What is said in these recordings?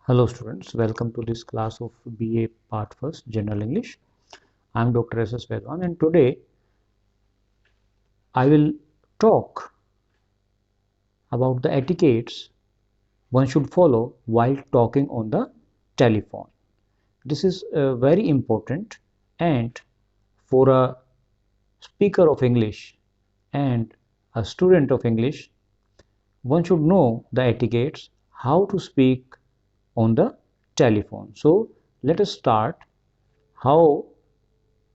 Hello students, welcome to this class of BA Part First General English. I am Dr. S.S. Vedwan and today I will talk about the etiquettes one should follow while talking on the telephone. This is very important, and for a speaker of English and a student of English, one should know the etiquettes, how to speak on the telephone. So let us start how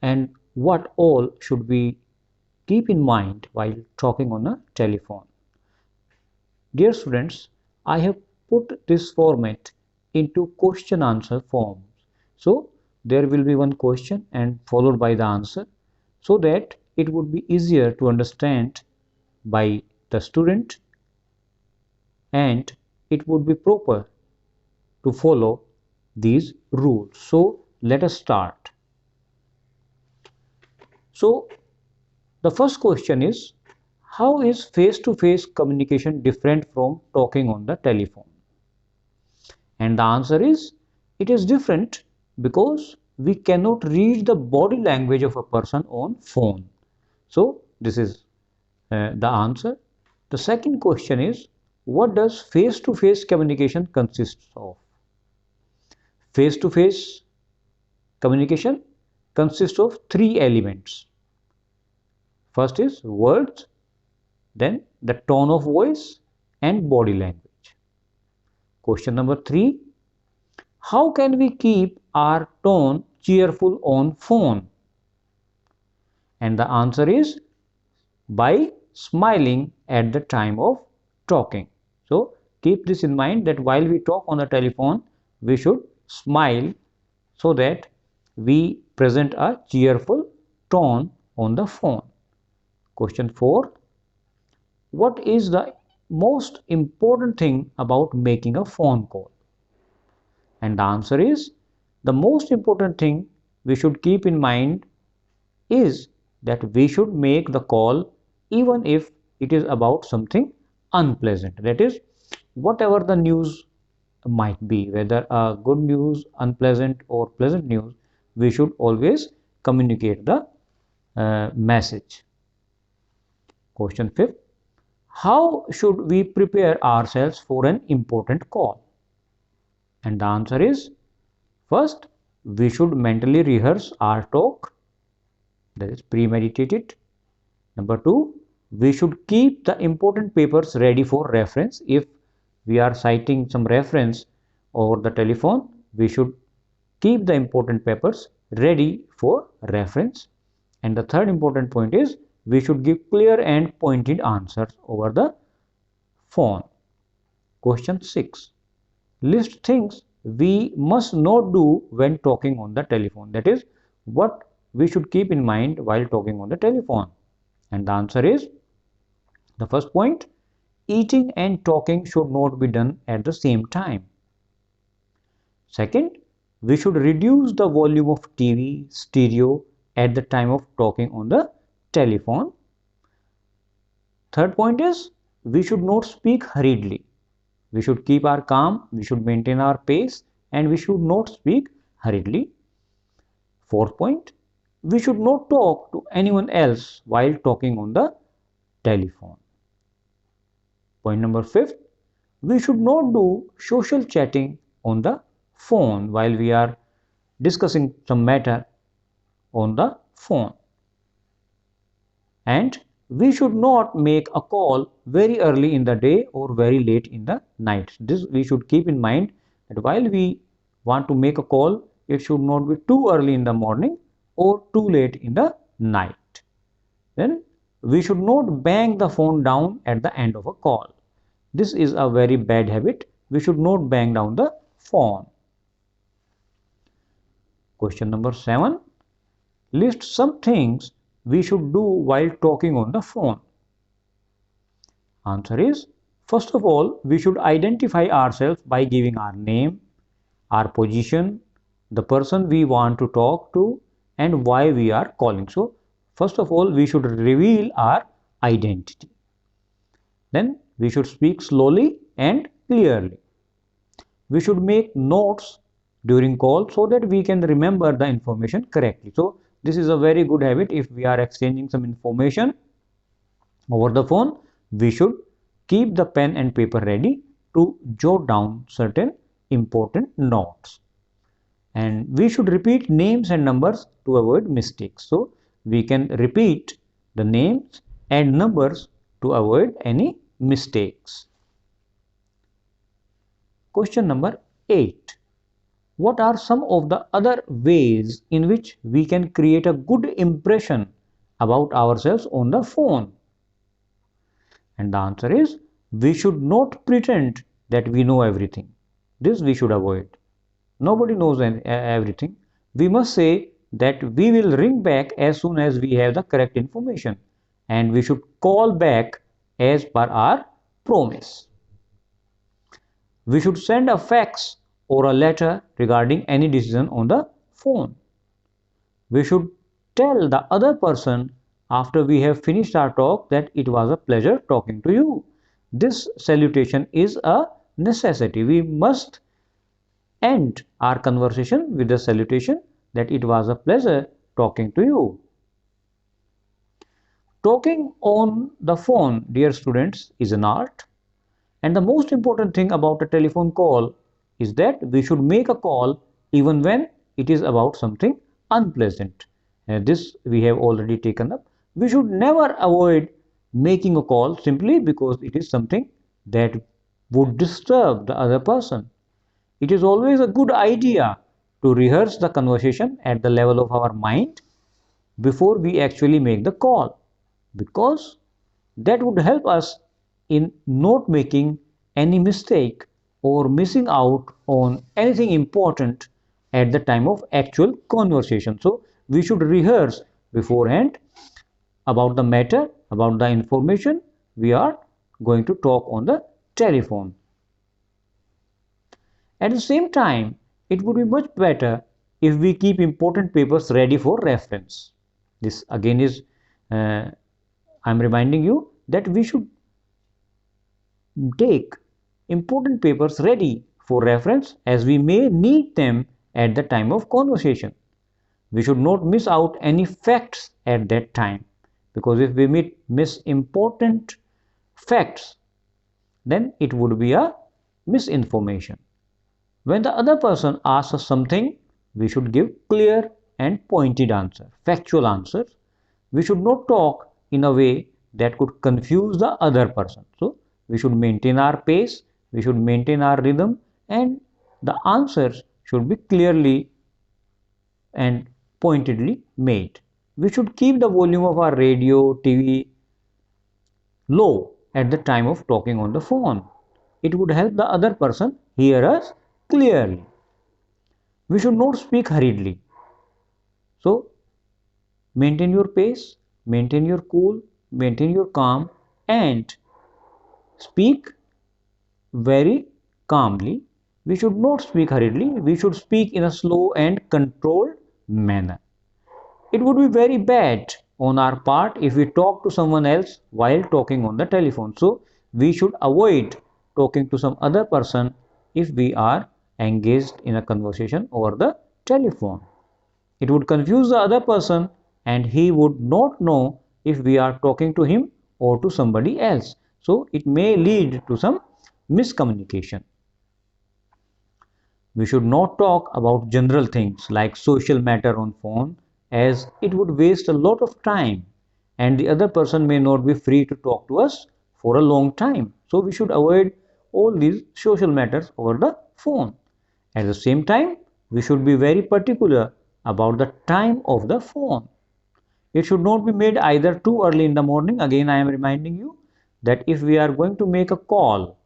and what all should we keep in mind while talking on a telephone. Dear students, I have put this format into question answer form. So there will be one question and followed by the answer, so that it would be easier to understand by the student and it would be proper to follow these rules. So let us start. So the first question is, how is face-to-face communication different from talking on the telephone? And the answer is, it is different because we cannot read the body language of a person on phone. So this is the answer. The second question is, what does face-to-face communication consist of? Face-to-face communication consists of three elements. First is words, then the tone of voice and body language. Question number 3, how can we keep our tone cheerful on phone? And the answer is by smiling at the time of talking. So keep this in mind that while we talk on the telephone, we should smile so that we present a cheerful tone on the phone. Question 4, what is the most important thing about making a phone call? And the answer is, the most important thing we should keep in mind is that we should make the call even if it is about something unpleasant. That is, whatever the news might be, whether a good news, unpleasant or pleasant news, we should always communicate the message. Question 5, how should we prepare ourselves for an important call? And the answer is, first, we should mentally rehearse our talk, that is premeditated. Number 2, we should keep the important papers ready for reference. If we are citing some reference over the telephone, we should keep the important papers ready for reference. And the third important point is, we should give clear and pointed answers over the phone. Question 6, list things we must not do when talking on the telephone. That is, what we should keep in mind while talking on the telephone. And the answer is, the first point, eating and talking should not be done at the same time. Second, we should reduce the volume of TV, stereo at the time of talking on the telephone. Third point is, we should not speak hurriedly. We should keep our calm, we should maintain our pace, and we should not speak hurriedly. Fourth point, we should not talk to anyone else while talking on the telephone. Point number 5, we should not do social chatting on the phone while we are discussing some matter on the phone. And we should not make a call very early in the day or very late in the night. This we should keep in mind, that while we want to make a call, it should not be too early in the morning or too late in the night. Then we should not bang the phone down at the end of a call. This is a very bad habit. We should not bang down the phone. Question number 7, list some things we should do while talking on the phone. Answer is, first of all, we should identify ourselves by giving our name, our position, the person we want to talk to, and why we are calling. So first of all, we should reveal our identity. Then we should speak slowly and clearly. We should make notes during call so that we can remember the information correctly. So this is a very good habit. If we are exchanging some information over the phone, we should keep the pen and paper ready to jot down certain important notes. And we should repeat names and numbers to avoid mistakes. So we can repeat the names and numbers to avoid any mistakes. Question number 8. What are some of the other ways in which we can create a good impression about ourselves on the phone? And the answer is, we should not pretend that we know everything. This we should avoid. Nobody knows everything. We must say that we will ring back as soon as we have the correct information, and we should call back as per our promise. We should send a fax or a letter regarding any decision on the phone. We should tell the other person after we have finished our talk that it was a pleasure talking to you. This salutation is a necessity. We must end our conversation with the salutation that it was a pleasure talking to you. Talking on the phone, dear students, is an art. And the most important thing about a telephone call is that we should make a call even when it is about something unpleasant. This we have already taken up. We should never avoid making a call simply because it is something that would disturb the other person. It is always a good idea to rehearse the conversation at the level of our mind before we actually make the call, because that would help us in not making any mistake or missing out on anything important at the time of actual conversation. So we should rehearse beforehand about the matter, about the information we are going to talk on the telephone. At the same time, it would be much better if we keep important papers ready for reference. This again is, I'm reminding you that we should take important papers ready for reference, as we may need them at the time of conversation. We should not miss out any facts at that time, because if we miss important facts, then it would be a misinformation. When the other person asks us something, we should give clear and pointed answer, factual answers. We should not talk in a way that could confuse the other person. So we should maintain our pace, we should maintain our rhythm, and the answers should be clearly and pointedly made. We should keep the volume of our radio, TV low at the time of talking on the phone. It would help the other person hear us clearly. We should not speak hurriedly. So maintain your pace, maintain your cool, maintain your calm, and speak very calmly. We should not speak hurriedly. We should speak in a slow and controlled manner. It would be very bad on our part if we talk to someone else while talking on the telephone. So we should avoid talking to some other person if we are engaged in a conversation over the telephone. It would confuse the other person, and he would not know if we are talking to him or to somebody else. So it may lead to some miscommunication. We should not talk about general things like social matter on phone, as it would waste a lot of time and the other person may not be free to talk to us for a long time. So we should avoid all these social matters over the phone. At the same time, we should be very particular about the time of the phone. It should not be made either too early in the morning. Again, I am reminding you that if we are going to make a call,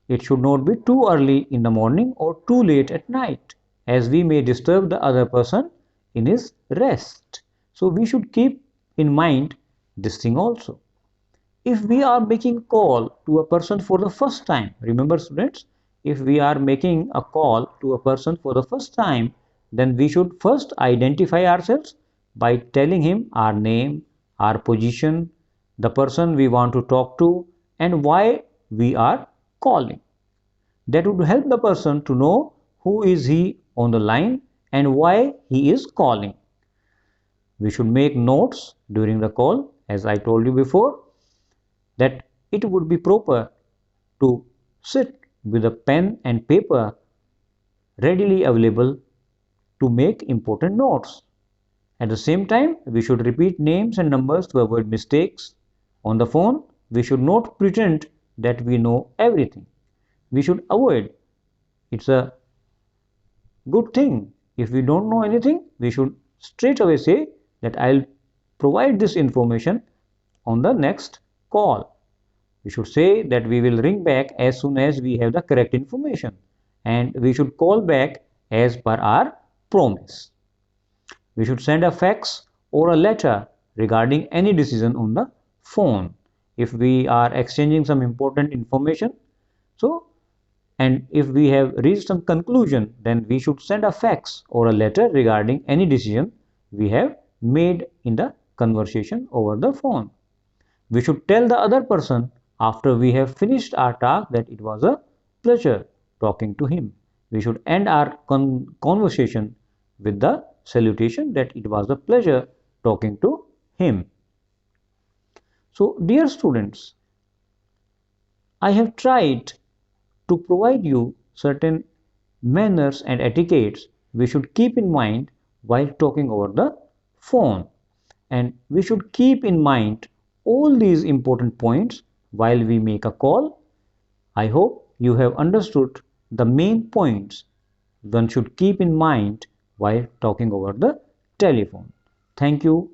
it should not be too early in the morning or too late at night, as we may disturb the other person in his rest. So we should keep in mind this thing also. If we are making a call to a person for the first time, remember students, if we are making a call to a person for the first time, then we should first identify ourselves by telling him our name, our position, the person we want to talk to, and why we are calling. That would help the person to know who is he on the line and why he is calling. We should make notes during the call, as I told you before, that it would be proper to sit with a pen and paper readily available to make important notes. At the same time, we should repeat names and numbers to avoid mistakes. On the phone, we should not pretend that we know everything. We should avoid. It's a good thing. If we don't know anything, we should straight away say that I'll provide this information on the next call. We should say that we will ring back as soon as we have the correct information, and we should call back as per our promise. We should send a fax or a letter regarding any decision on the phone if we are exchanging some important information. And if we have reached some conclusion, then we should send a fax or a letter regarding any decision we have made in the conversation over the phone. We should tell the other person after we have finished our talk that it was a pleasure talking to him. We should end our conversation with the salutation that it was a pleasure talking to him. So, dear students, I have tried to provide you certain manners and etiquettes we should keep in mind while talking over the phone, and we should keep in mind all these important points while we make a call. I hope you have understood the main points one should keep in mind while talking over the telephone. Thank you